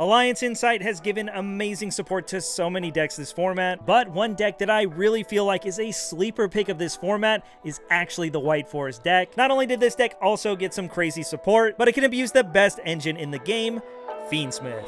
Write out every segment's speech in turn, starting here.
Alliance Insight has given amazing support to so many decks this format, but one deck that I really feel like is a sleeper pick of this format is actually the White Forest deck. Not only did this deck also get some crazy support, but it can abuse the best engine in the game, Fiendsmith.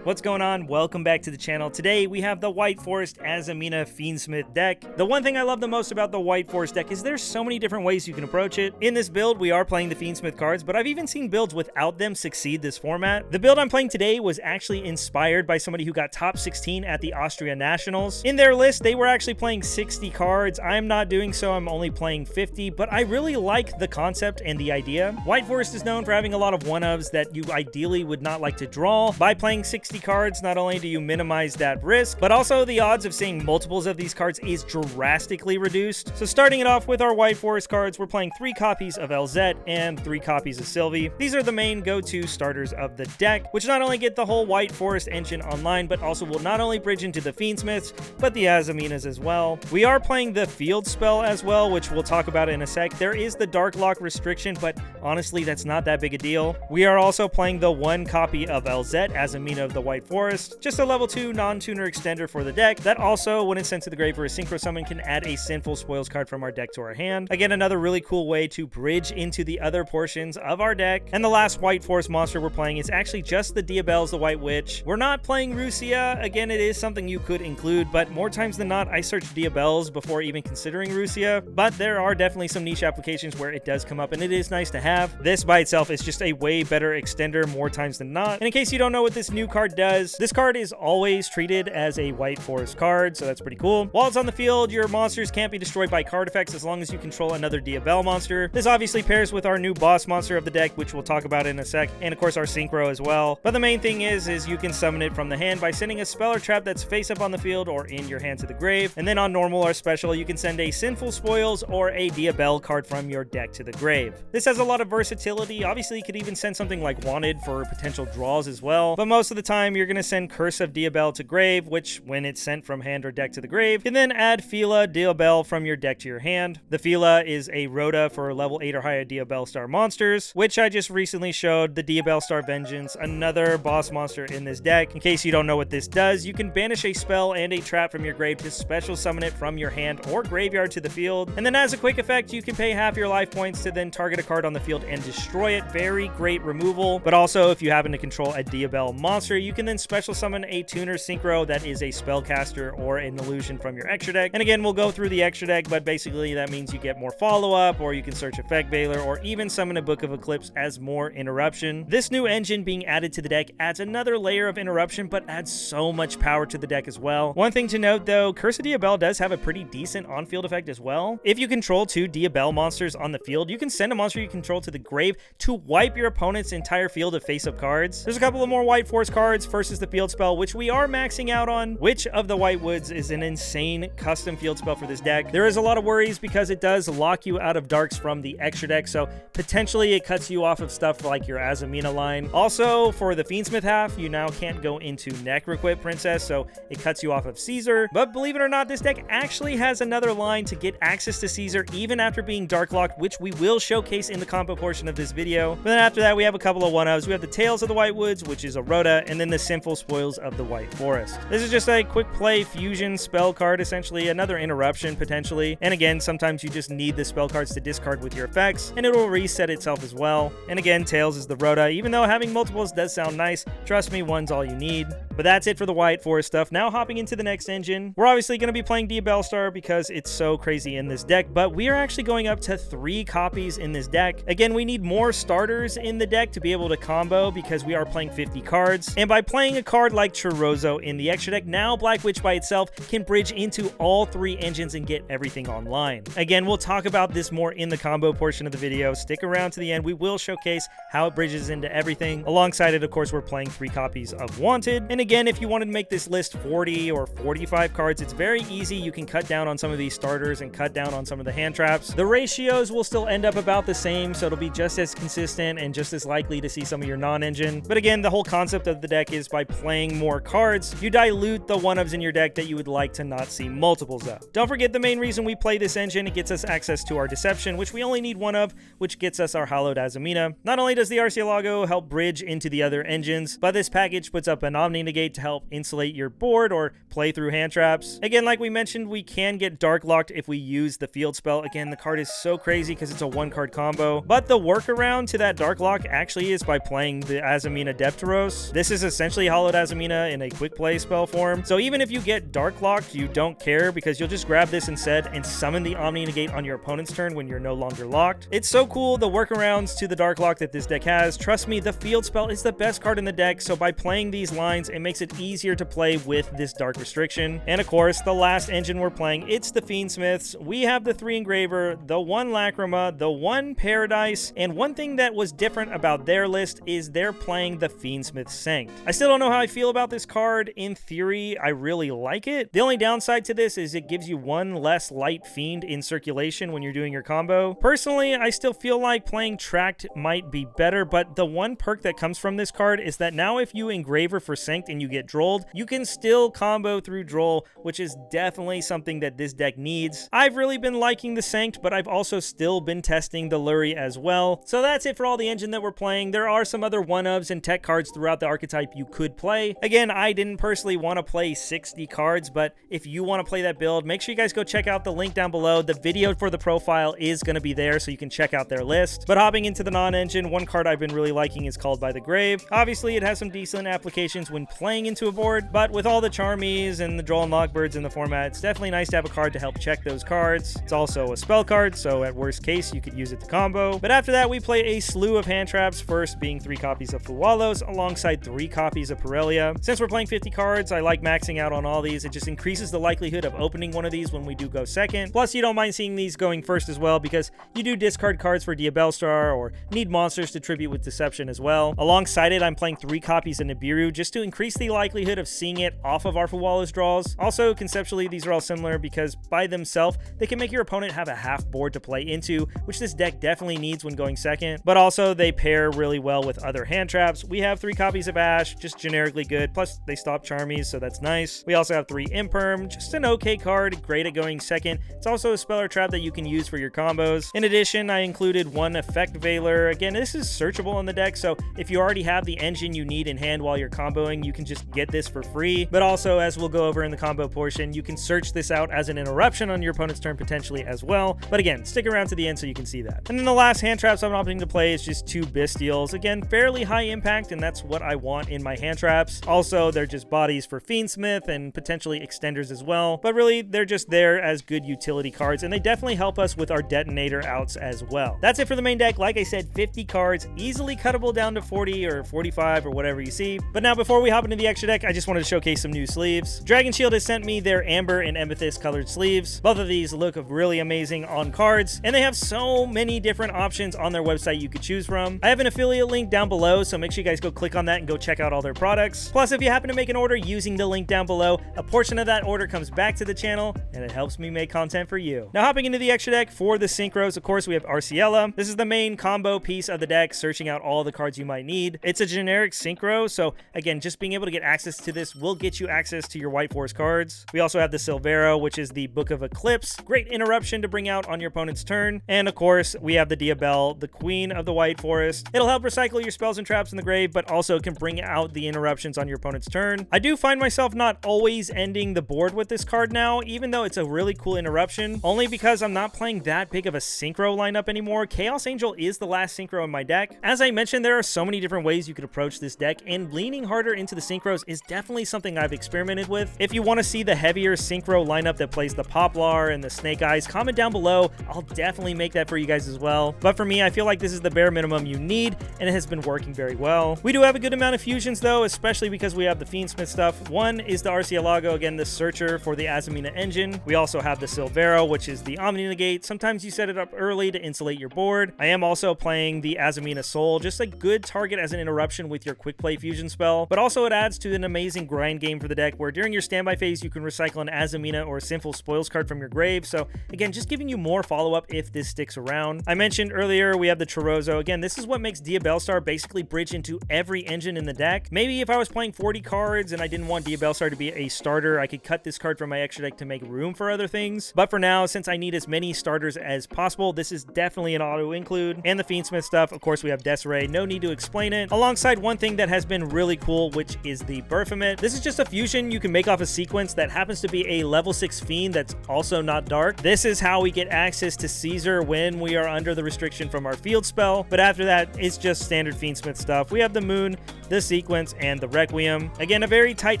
What's going on? Welcome back to the channel. Today we have the White Forest Azamina Fiendsmith deck. The one thing I love the most about the White Forest deck is there's so many different ways you can approach it. In this build, we are playing the Fiendsmith cards, but I've even seen builds without them succeed this format. The build I'm playing today was actually inspired by somebody who got top 16 at the Austria Nationals. In their list, they were actually playing 60 cards. I'm not doing so, I'm only playing 50, but I really like the concept and the idea. White Forest is known for having a lot of one-ofs that you ideally would not like to draw. By playing 60 cards, not only do you minimize that risk, but also the odds of seeing multiples of these cards is drastically reduced. So starting it off with our White Forest cards, we're playing 3 copies of LZ and 3 copies of Sylvie. These are the main go-to starters of the deck, which not only get the whole White Forest engine online, but also will not only bridge into the Fiendsmiths, but the Azaminas as well. We are playing the field spell as well, which we'll talk about in a sec. There is the Dark Lock restriction, but honestly, that's not that big a deal. We are also playing the 1 copy of LZ, Azamina of the White Forest, just a level 2 non-tuner extender for the deck that also, when it's sent to the grave for a synchro summon, can add a Sinful Spoils card from our deck to our hand. Again, another really cool way to bridge into the other portions of our deck. And the last White Forest monster we're playing is actually just the Diabelle's the White Witch. We're not playing Rusia. Again, it is something you could include, but more times than not, I search Diabelle's before even considering Rusia. But there are definitely some niche applications where it does come up, and it is nice to have. This by itself is just a way better extender more times than not. And in case you don't know what this new card does, this card is always treated as a White Forest card, so that's pretty cool. While it's on the field, your monsters can't be destroyed by card effects as long as you control another Diabelle monster. This obviously pairs with our new boss monster of the deck, which we'll talk about in a sec, and of course our synchro as well. But the main thing is you can summon it from the hand by sending a spell or trap that's face up on the field or in your hand to the grave. And then on normal or special, you can send a Sinful Spoils or a Diabelle card from your deck to the grave. This has a lot of versatility. Obviously, you could even send something like Wanted for potential draws as well, but most of the time you're going to send Curse of Diabelle to grave, which when it's sent from hand or deck to the grave, can then add Fila Diabelle from your deck to your hand. The Fila is a Rhoda for level 8 or higher Diabelle Star monsters, which I just recently showed the Diabelle Star Vengeance, another boss monster in this deck. In case you don't know what this does, you can banish a spell and a trap from your grave to special summon it from your hand or graveyard to the field. And then as a quick effect, you can pay half your life points to then target a card on the field and destroy it. Very great removal. But also, if you happen to control a Diabelle monster, you can then special summon a tuner synchro that is a spellcaster or an illusion from your extra deck. And again, we'll go through the extra deck, but basically that means you get more follow-up, or you can search Effect Veiler, or even summon a Book of Eclipse as more interruption. This new engine being added to the deck adds another layer of interruption, but adds so much power to the deck as well. One thing to note though, Curse of Diabelle does have a pretty decent on-field effect as well. If you control 2 Diabelle monsters on the field, you can send a monster you control to the grave to wipe your opponent's entire field of face-up cards. There's a couple of more White Forest cards. First is the field spell, which we are maxing out on. Witch of the White Woods is an insane custom field spell for this deck. There is a lot of worries because it does lock you out of darks from the extra deck, so potentially it cuts you off of stuff like your Azamina line. Also, for the Fiendsmith half, you now can't go into Necroquip Princess, so it cuts you off of Caesar. But believe it or not, this deck actually has another line to get access to Caesar even after being dark locked, which we will showcase in the combo portion of this video. But then after that, we have a couple of one-ofs. We have the Tales of the White Woods, which is a Rhoda, and then the Sinful Spoils of the White Forest. This is just a quick play fusion spell card, essentially another interruption potentially. And again, sometimes you just need the spell cards to discard with your effects, and it will reset itself as well. And again, Tails is the Rhoda. Even though having multiples does sound nice, trust me, one's all you need. But that's it for the White Forest stuff. Now hopping into the next engine, we're obviously going to be playing Diabelle Star because it's so crazy in this deck, but we are actually going up to 3 copies in this deck. Again, we need more starters in the deck to be able to combo because we are playing 50 cards. And by playing a card like Chorozo in the extra deck, now Black Witch by itself can bridge into all 3 engines and get everything online. Again, we'll talk about this more in the combo portion of the video. Stick around to the end. We will showcase how it bridges into everything. Alongside it, of course, we're playing 3 copies of Wanted. And again, if you wanted to make this list 40 or 45 cards, it's very easy. You can cut down on some of these starters and cut down on some of the hand traps. The ratios will still end up about the same, so it'll be just as consistent and just as likely to see some of your non-engine. But again, the whole concept of the deck is by playing more cards, you dilute the one-ofs in your deck that you would like to not see multiples of. Don't forget the main reason we play this engine, it gets us access to our Deception, which we only need one of, which gets us our Hallowed Azamina. Not only does the Arcielago help bridge into the other engines, but this package puts up an Omni Negate to help insulate your board or play through hand traps. Again, like we mentioned, we can get Dark Locked if we use the field spell. Again, the card is so crazy because it's a one-card combo, but the workaround to that Dark Lock actually is by playing the Azamina Depteros. This is essentially Hallowed Azamina in a quick play spell form, so even if you get Dark Locked, you don't care because you'll just grab this instead and summon the Omni Negate on your opponent's turn when you're no longer locked. It's so cool, the workarounds to the Dark Lock that this deck has. Trust me, the field spell is the best card in the deck, so by playing these lines, it makes it easier to play with this Dark Restriction. And of course, the last engine we're playing, it's the Fiendsmiths. We have the 3 Engraver, the 1 Lacrima, the 1 Paradise, and one thing that was different about their list is they're playing the Fiendsmith Sanct. I still don't know how I feel about this card. In theory, I really like it. The only downside to this is it gives you 1 less Light Fiend in circulation when you're doing your combo. Personally, I still feel like playing Tracked might be better, but the one perk that comes from this card is that now if you Engraver for Sanct and you get Drolled, you can still combo through Droll, which is definitely something that this deck needs. I've really been liking the Sanct, but I've also still been testing the Lurie as well. So that's it for all the engine that we're playing. There are some other one-ofs and tech cards throughout the archetype you could play. Again, I didn't personally want to play 60 cards, but if you want to play that build, make sure you guys go check out the link down below. The video for the profile is going to be there, so you can check out their list. But hopping into the non-engine, one card I've been really liking is Called by the Grave. Obviously, it has some decent applications when playing into a board, but with all the Charmies and the Droll and Lockbirds in the format, it's definitely nice to have a card to help check those cards. It's also a spell card, so at worst case, you could use it to combo. But after that, we play a slew of hand traps, first being 3 copies of Fuwalos alongside 3 copies of Parelia. Since we're playing 50 cards, I like maxing out on all these. It just increases the likelihood of opening one of these when we do go second. Plus, you don't mind seeing these going first as well because you do discard cards for Diabellstar or need monsters to tribute with Deception as well. Alongside it, I'm playing 3 copies of Nibiru just to increase the likelihood of seeing it off of our Fuwalos draws. Also, conceptually, these are all similar because by themselves, they can make your opponent have a half board to play into, which this deck definitely needs when going second. But also, they pair really well with other hand traps. We have 3 copies of Ash, just generically good. Plus, they stop Charmies, so that's nice. We also have 3 Imperm, just an okay card, great at going second. It's also a spell or trap that you can use for your combos. In addition, I included 1 Effect Veiler. Again, this is searchable in the deck, so if you already have the engine you need in hand while you're comboing, you can just get this for free. But also, as we'll go over in the combo portion, you can search this out as an interruption on your opponent's turn potentially as well. But again, stick around to the end so you can see that. And then the last hand traps I'm opting to play is just 2 Bestials. Again, fairly high impact, and that's what I want in my hand traps. Also, they're just bodies for Fiendsmith and potentially extenders as well. But really, they're just there as good utility cards, and they definitely help us with our detonator outs as well. That's it for the main deck. Like I said, 50 cards, easily cuttable down to 40 or 45 or whatever you see. But now before we hop into the extra deck, I just wanted to showcase some new sleeves. Dragon Shield has sent me their amber and amethyst colored sleeves. Both of these look really amazing on cards, and they have so many different options on their website you could choose from. I have an affiliate link down below, so make sure you guys go click on that and go check out all their products. Plus, if you happen to make an order using the link down below, a portion of that order comes back to the channel, and it helps me make content for you. Now, hopping into the extra deck for the synchros, of course, we have Arciela. This is the main combo piece of the deck, searching out all the cards you might need. It's a generic synchro, so again, just being able to get access to this will get you access to your White Forest cards. We also have the Silvero, which is the Book of Eclipse. Great interruption to bring out on your opponent's turn. And of course, we have the Diabell, the Queen of the White Forest. It'll help recycle your spells and traps in the grave, but also can bring out the interruptions on your opponent's turn. I do find myself not always ending the board with this card now, even though it's a really cool interruption, only because I'm not playing that big of a synchro lineup anymore. Chaos Angel is the last synchro in my deck. As I mentioned, there are so many different ways you could approach this deck, and leaning harder into the synchros is definitely something I've experimented with. If you want to see the heavier synchro lineup that plays the Poplar and the Snake Eyes, comment down below. I'll definitely make that for you guys as well. But for me, I feel like this is the bare minimum you need, and it has been working very well. We do have a good amount of fusions though, especially because we have the Fiendsmith stuff. One is the Arcielago, again, the searcher for the Azamina engine. We also have the Silvero, which is the Omni Negate. Sometimes you set it up early to insulate your board. I am also playing the Azamina Soul, just a good target as an interruption with your quick play fusion spell, but also it adds to an amazing grind game for the deck, where during your standby phase, you can recycle an Azamina or a Sinful Spoils card from your grave. So again, just giving you more follow-up if this sticks around. I mentioned earlier, we have the Chorozo. Again, this is what makes Diabellstar basically bridge into every engine in the deck. Maybe if I was playing 40 cards and I didn't want Diabellstar to be a starter, I could cut this card from my extra deck to make room for other things. But for now, since I need as many starters as possible, this is definitely an auto-include. And the Fiendsmith stuff, of course, we have Desiree. No need to explain it. Alongside one thing that has been really cool, which is the Baphomet. This is just a fusion you can make off a sequence that happens to be a level 6 Fiend that's also not dark. This is how we get access to Caesar when we are under the restriction from our field spell. But after that, it's just standard Fiendsmith stuff. We have the Moon, the Sequence, and the Requiem. Again, a very tight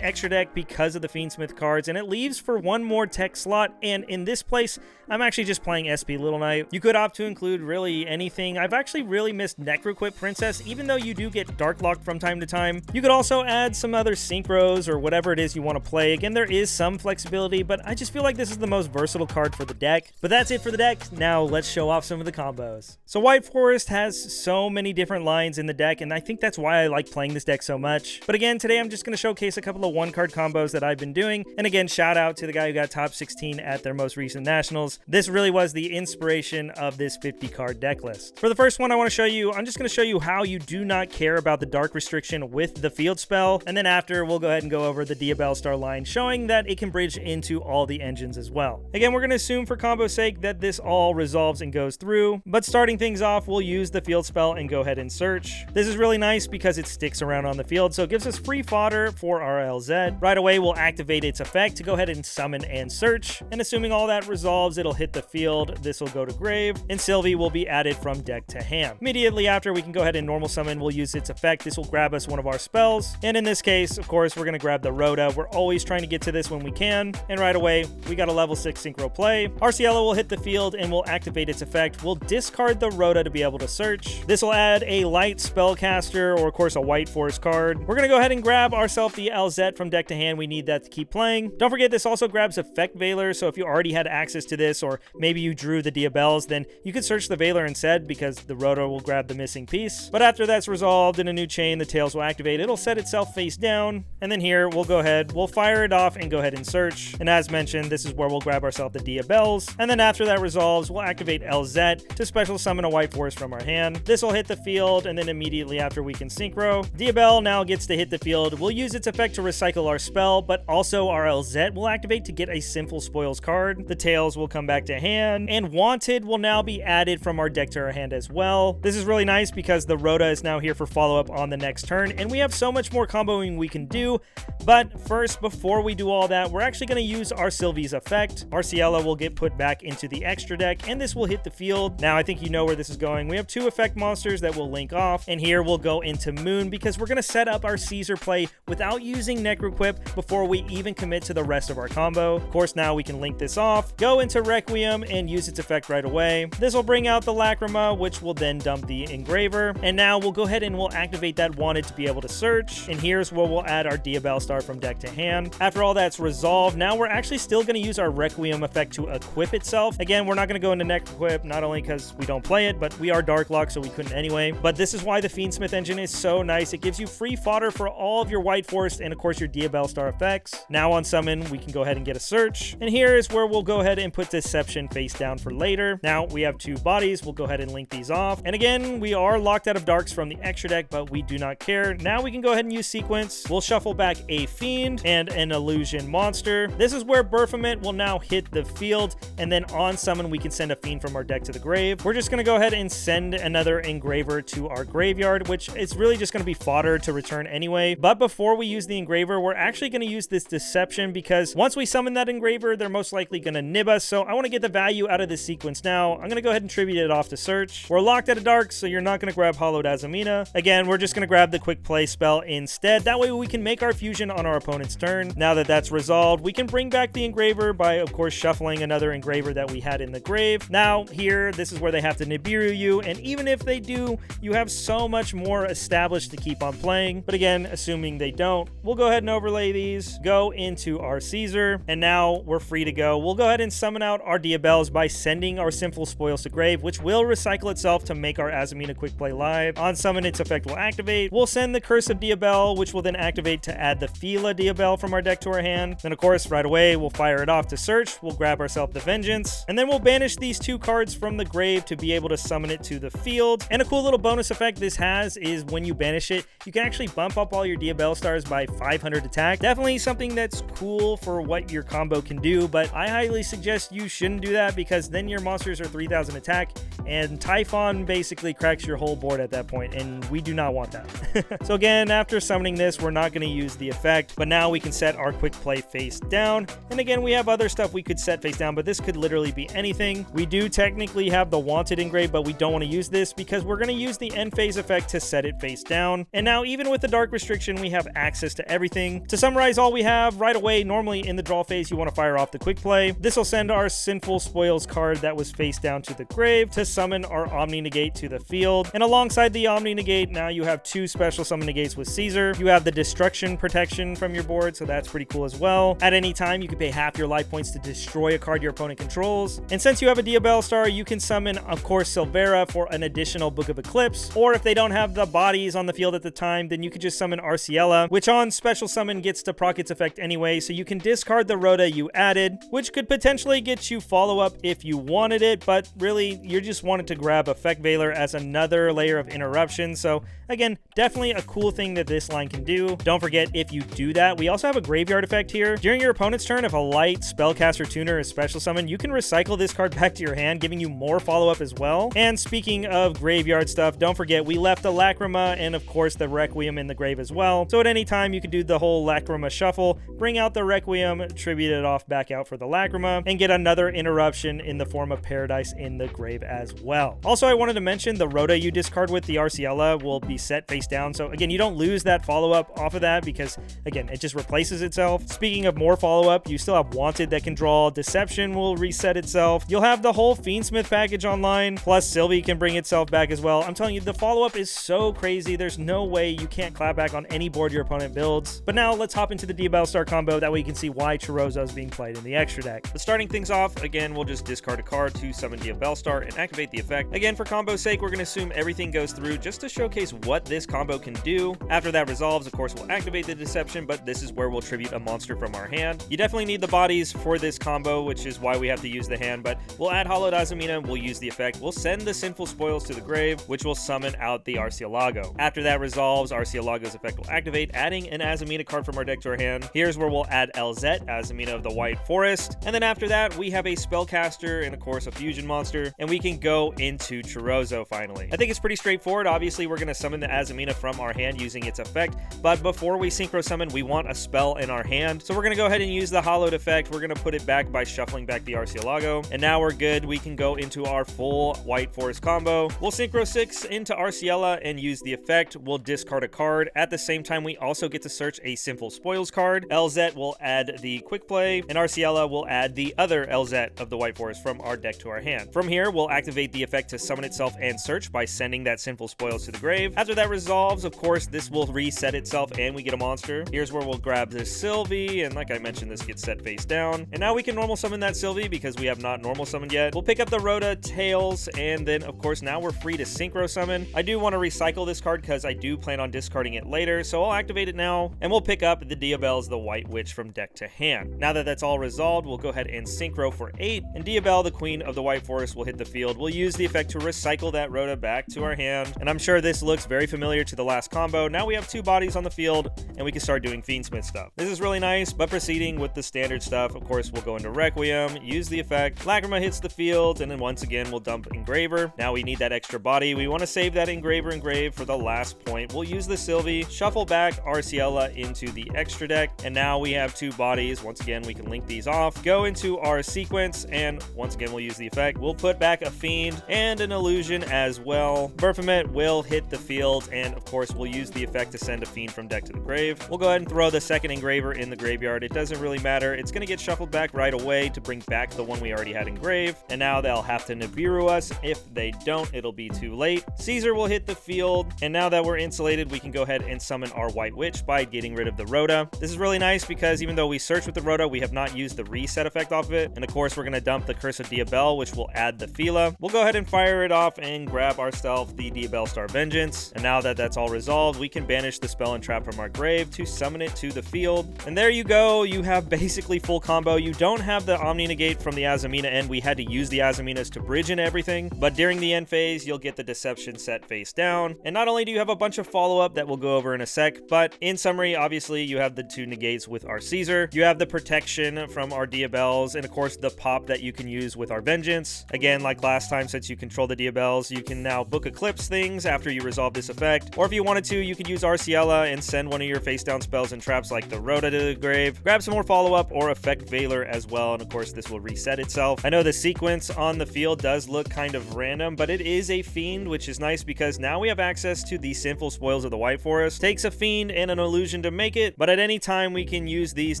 extra deck because of the Fiendsmith cards, and it leaves for one more tech slot. And in this place, I'm actually just playing SP Little Knight. You could opt to include really anything. I've actually really missed Necroquip Princess, even though you do get Dark Locked from time to time. You could also add some other synchros or whatever it is you want to play. Again, there is some flexibility, but I just feel like this is the most versatile card for the deck. But that's it for the deck. Now let's show off some of the combos. So White Forest has so many different lines in the deck, and I think that's why I like playing this deck so much. But again, today I'm just going to showcase a couple of one-card combos that I've been doing. And again, shout out to the guy who got top 16 at their most recent Nationals. This really was the inspiration of this 50-card deck list. For the first one I want to show you, I'm just going to show you how you do not care about the dark restriction with the field spell. And then after, we'll go ahead and go over the Diabellstar line, showing that it can bridge into all the engines as well. Again, we're going to assume for combo's sake that this all resolves and goes through. But starting things off, we'll use the field spell and go ahead and search. This is really nice because it sticks around on the field, so it gives us free fodder for our LZ. Right away, we'll activate its effect to go ahead and summon and search. And assuming all that resolves, it'll hit the field. This will go to grave, and Sylvie will be added from deck to hand. Immediately after, we can go ahead and normal summon. We'll use its effect. This will grab us one of our spells. And in this case, of course, we're going to grab the Rhoda. We're always trying to get to this when we can. And right away, we got a level 6 synchro play. Arciella will hit the field and will activate its effect. We'll discard the Rhoda to be able to search. This will add a light spellcaster, or of course a White Forest card. We're going to go ahead and grab ourselves the LZ from deck to hand. We need that to keep playing. Don't forget, this also grabs Effect Veiler, so if you already had access to this, or maybe you drew the Diabells, then you could search the Veiler instead, because the Rhoda will grab the missing piece. But after that's resolved in a new chain, the Tails will activate. It'll set itself face down, and then here we'll go ahead, we'll fire it off and go ahead and search. And as mentioned, this is where we'll grab ourselves the Diabells, and then after that resolves, we'll activate LZ to special summon a White Forest from our hand. This will hit the field, and then immediately after we can synchro. Diabell now gets to hit the field. We'll use its effect to recycle our spell, but also our LZ will activate to get a Sinful Spoils card. The Tails will come back to hand, and Wanted will now be added from our deck to our hand as well. This is really nice because the Rhoda is now here for follow-up on the next turn, and we have so much more comboing we can do. But first, before we do all that, we're actually going to use our Sylvie's effect. Arciella will get put back into the extra deck, and this will hit the field. Now, I think you know where this is going. We have two effect monsters that will link off, and here we'll go into Moon because we're going to set up our Caesar play without using Necroquip before we even commit to the rest of our combo. Of course, now we can link this off, go into Requiem, and use its effect right away. This will bring out the Lacrima, which will then dump the Engraver. And now we'll go ahead and we'll activate that Wanted to be able to search. And here's where we'll add our Diabellstar from deck to hand. After all that's resolved, now we're actually still going to use our Requiem effect to equip itself. Again, we're not going to go into Necroquip, not only because we don't play it, but we are Dark Locked, so we couldn't anyway. But this is why the Fiendsmith engine is so nice. It gives you free fodder for all of your White Forest and of course your Diabellstar effects. Now on summon, we can go ahead and get a search. And here is where we'll go ahead and put Deception face down for later. Now we have two bodies. We'll go ahead and link these off. And again, we are locked out of darks from the extra deck, but we do not care. Now we can go ahead and use Sequence. We'll shuffle back a Fiend and an Illusion monster. This is where Baphomet will now hit the field, and then on summon, we can send a Fiend from our deck to the grave. We're just going to go ahead and send another Engraver to our graveyard, which is really just going to be fodder to return anyway. But before we use the Engraver, we're actually going to use this Deception because once we summon that Engraver, they're most likely going to nib us. So I want to get the value out of this sequence now. I'm going to go ahead and tribute it off to search. We're locked out of dark, so you're not going to grab Hollowed Azamina. Again, we're just going to grab the quick play spell instead. That way we can make our fusion on our opponent's turn. Now that that's resolved, we can bring back the Engraver by, of course, shuffling another Engraver that we had in the grave. Now here, this is where they have to Nibiru you, and even if they do, you have so much more established to keep on playing. But again, assuming they don't, we'll go ahead and overlay these, go into our Caesar, and now we're free to go. We'll go ahead and summon out our Diabells by sending our Sinful Spoils to grave, which will recycle itself to make our Azamina quick play live. On summon, its effect will activate. We'll send the Curse of Diabell, which will then activate to add the Fila Diabell from our deck to our hand. Then of course, right away, we'll fire it off to search. We'll grab ourselves the Vengeance, and then we'll banish these 2 cards from the grave to be able to summon it to the field. And a cool little bonus effect this has is when you banish it, you can actually bump up all your Diabell stars by 500 attack. Definitely something that's cool for what your combo can do, but I highly suggest you shouldn't do that because then your monsters are 3000 attack and Typhon basically cracks your whole board at that point, and we do not want that. So again, after summoning this, we're not going to use the effect, but now we can set our quick play face down. And again, we have other stuff we could set face down, but this could literally be anything. We do technically have the Wanted engraved, but we don't want to use this because we're going to use the end phase effect to set it face down. And now even with the dark restriction, we have access to everything. To summarize all we have, right away, normally in the draw phase, you want to fire off the quick play. This will send our Sinful Spoils card that was face down to the grave to summon our Omni Negate to the field. And alongside the Omni Negate, now you have 2 special summon negates with Caesar. You have the Destruction protection from your board, so that's pretty cool as well. At any time, you can pay half your life points to destroy a card your opponent controls. And since you have a Diabell star, you can summon, of course, Silvera for an additional Book of Eclipse. Or if they don't have the bodies on the field at the time, then you could just summon Arciella, which on special summon gets to proc its effect anyway, so you can discard the Rhoda you added, which could potentially get you follow-up if you wanted it, but really, you just wanted to grab Effect Veiler as another layer of interruption. So again, definitely a cool thing that this line can do. Don't forget, if you do that, we also have a graveyard effect here. During your opponent's turn, if a light spellcaster tuner is special summon, you can recycle this card back to your hand, giving you more follow-up as well. And speaking of graveyard stuff, don't forget we left the Lacrima and of course the Requiem in the grave as well. So at any time you can do the whole Lacrima shuffle, bring out the Requiem, tribute it off back out for the Lacrima, and get another interruption in the form of Paradise in the grave as well. Also, I wanted to mention the Rhoda you discard with the Arciella will be set face down. So again, you don't lose that follow-up off of that because again, it just replaces itself. Speaking of more follow-up, you still have Wanted that can draw. Deception will reset itself. You'll have the whole Fiendsmith package online, plus Sylvie can bring itself back as well. I'm telling you, the follow-up is so crazy. There's no way you can't clap back on any board your opponent builds. But now let's hop into the Diabell Star combo. That way you can see why Chirozzo is being played in the extra deck. But starting things off, again, we'll just discard a card to summon Diabell Star and activate the effect. Again, for combo's sake, we're going to assume everything goes through just to showcase what this combo can do. After that resolves, of course, we'll activate the Deception, but this is where we'll tribute a monster from our hand. You definitely need the bodies for this combo, which is why we have to use the hand, but we'll add Hollowed Azamina, we'll use the effect. We'll send the Sinful Spoils to the grave, which will summon out the Arcielago. After that resolves, Arcielago's effect will activate, adding an Azamina card from our deck to our hand. Here's where we'll add Elzette, Azamina of the White Forest. And then after that, we have a Spellcaster and, of course, a Fusion monster, and we can go into Chirozzo finally. I think it's pretty straightforward. Obviously, we're going to summon the Azamina from our hand using its effect, but before we Synchro Summon, we want a spell in our hand. So we're going to go ahead and use the Hollowed effect. We're going to put it back by shuffling back the Arcielago, and now we're good. We can go into our full White Forest combo. We'll Synchro 6 into Arciella and use the effect. We'll discard a card. At the same time, we also get to search a Sinful Spoils card. Elzette will add the Quick Play, and Arciella will add the other Elzette of the White Forest from our deck to our hand. From here, we'll activate the effect to summon itself and search by sending that Sinful Spoils to the grave. After that resolves, of course, this will reset itself and we get a monster. Here's where we'll grab this Sylvie, and like I mentioned, this gets set face down. And now we can normal summon that Sylvie because we have not normal summoned yet. We'll pick up the Rhoda, Tails, and then, of course, now we're free to Synchro Summon. I do want to recycle this card because I do plan on discarding it later, so I'll activate it now, and we'll pick up the Diabell's the White Witch from deck to hand. Now that that's all resolved, we'll go ahead and Synchro for 8, and Diabell, the Queen of the White Forest, will hit the field. We'll use the effect to recycle that Rhoda back to our hand, and I'm sure this looks very familiar to the last combo. Now we have 2 bodies on the field, and we can start doing Fiendsmith stuff. This is really nice, but proceeding with the standard stuff, of course, we'll go into Requiem, use the effect, Lacrima hits the field, and then once again, we'll dump Engraver. Now we need that extra body. We want to save that Engraver engrave for the last point. We'll use the Sylvie, shuffle back Arciella into the extra deck, and now we have 2 bodies. Once again, we can link these off, go into our sequence, and once again, we'll use the effect. We'll put back a Fiend and an Illusion as well. Baphomet will hit the field, and of course, we'll use the effect to send a Fiend from deck to the grave. We'll go ahead and throw the second Engraver in the graveyard. It doesn't really matter. It's going to get shuffled back right away to bring back the one we already had engraved, and now they'll have to Nibiru us. If they don't, it'll be too late. Caesar will hit the field, and now that we're insulated, we can go ahead and summon our White Witch by getting rid of the Rhoda. This is really nice because even though we search with the Rhoda, we have not used the reset effect off of it, and course, we're going to dump the Curse of Diabel, which will add the Fila. We'll go ahead and fire it off and grab ourselves the Diabel Star Vengeance. And now that that's all resolved, we can banish the spell and trap from our grave to summon it to the field. And there you go. You have basically full combo. You don't have the Omni Negate from the Azamina end. We had to use the Azaminas to bridge into everything. But during the end phase, you'll get the Deception set face down. And not only do you have a bunch of follow-up that we'll go over in a sec, but in summary, obviously, you have the 2 negates with our Caesar. You have the protection from our Diabels, and of course, the pop that you can use with our Vengeance. Again, like last time, since you control the Diabels, you can now book Eclipse things after you resolve this effect. Or if you wanted to, you could use Arciella and send one of your face-down spells and traps like the Rhoda to the grave. Grab some more follow-up or affect Valor as well, and of course, this will reset itself. I know the sequence on the field does look kind of random, but it is a Fiend, which is nice because now we have access to the Sinful Spoils of the White Forest. Takes a Fiend and an illusion to make it, but at any time we can use these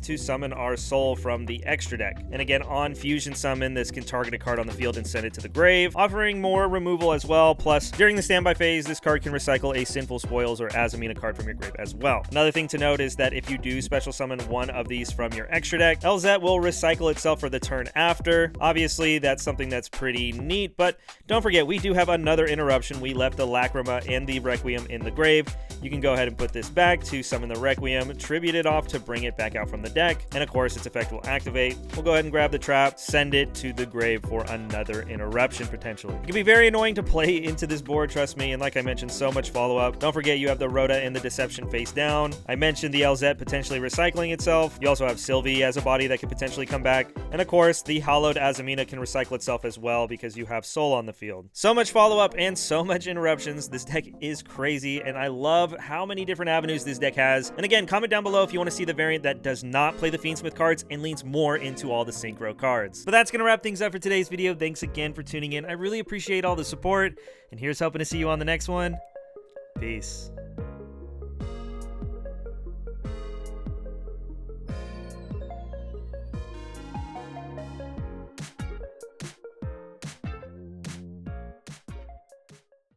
to summon our soul from the extra deck. And again, on Fusion Summon, this can target a card on the field and send it to the grave, offering more removal as well. Plus, during the standby phase, this card can recycle a Sinful Spoils or Azamina card from your grave as well. Another thing to note is that if you do special summon one of these from your extra deck, LZ will recycle itself for the turn after. Obviously, that's something that's pretty neat, but don't forget, we do have another interruption. We left the Lacrima and the Requiem in the grave. You can go ahead and put this back to summon the Requiem, tribute it off to bring it back out from the deck, and of course its effect will activate. We'll go ahead and grab the trap, send it to the grave for another interruption potentially. It can be very annoying to play into this board, trust me, and like I mentioned, so much follow-up. Don't forget you have the Rhoda and the Deception face down. I mentioned the LZ potentially recycling itself. You also have Sylvie as a body that could potentially come back, and of course the Hallowed Azamina can recycle itself as well because you have Soul on the field. So much follow-up and so much interruptions. This deck is crazy, and I love how many different avenues this deck has. And again, comment down below if you want to see the variant that does not play the Fiendsmith cards and leans more into all the synchro cards. But that's going to wrap things up for today's video. Thanks again for tuning in. I really appreciate all the support, and here's hoping to see you on the next one. Peace.